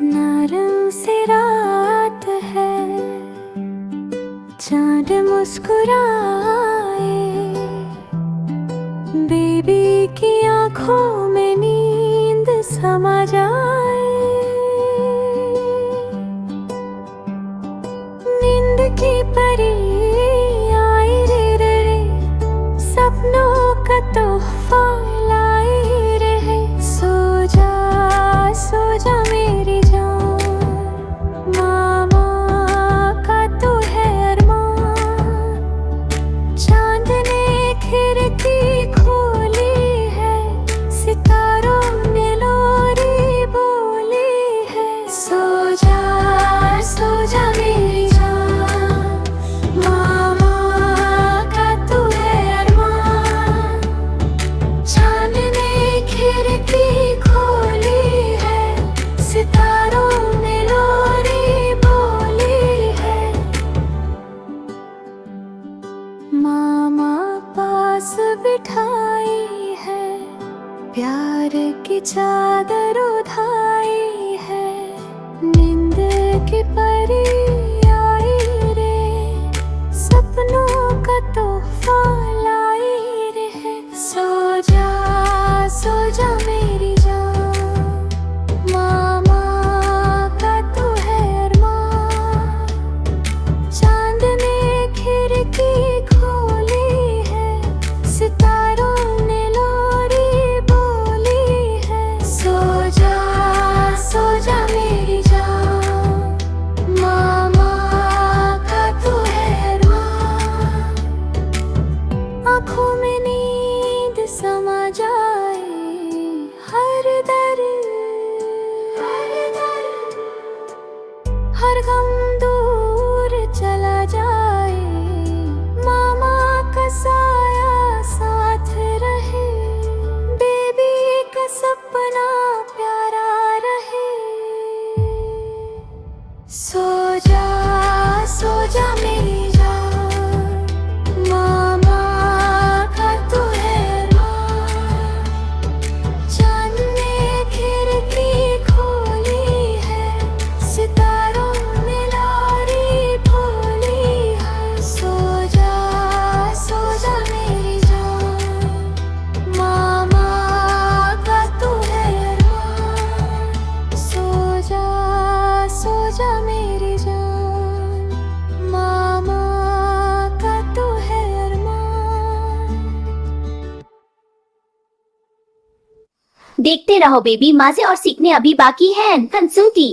नरम सी रात है, चांद मुस्कुराए, बेबी की आंखों में नींद समा जाए। नींद की परी आई रे रे रे, सपनों का तोहफा लाई रहे। सो जा मेरी जान, मामा का तू है अरमान। चांद ने खिड़की खोली है, सितारों ने लोरी बोली है। सो जा मेरी जान, मामा का तू है अरमान। चांद ने खिड़की खोली है, सितारों ने लोरी बोली है। मामा पास बिठाई है, प्यार की चादर उठाई है। नींद की परी आई रे, सपनों का तोहफा लाई रहे। सो जा मेरी जान, मामा का तू है अरमान। चांद ने खिड़की खोली है, सितारों ने लोरी बोली है। सो जा मेरी जान, मामा का तू है अरमान। आँखों में नींद समा जाए, हर गम दूर चला जाए। मामा का साया साथ रहे, बेबी का सपना प्यारा रहे। सो जा मेरी जान, मामा का तू है अरमान। चांद ने खिड़की खोली है, सितारों ने लोरी बोली है। सो जा मेरी जान, मामा का तू है अरमान। सो जा मेरी जान, मामा का तू है अरमान। देखते रहो बेबी, मजे और सीखने अभी बाकी है। कंसूटी।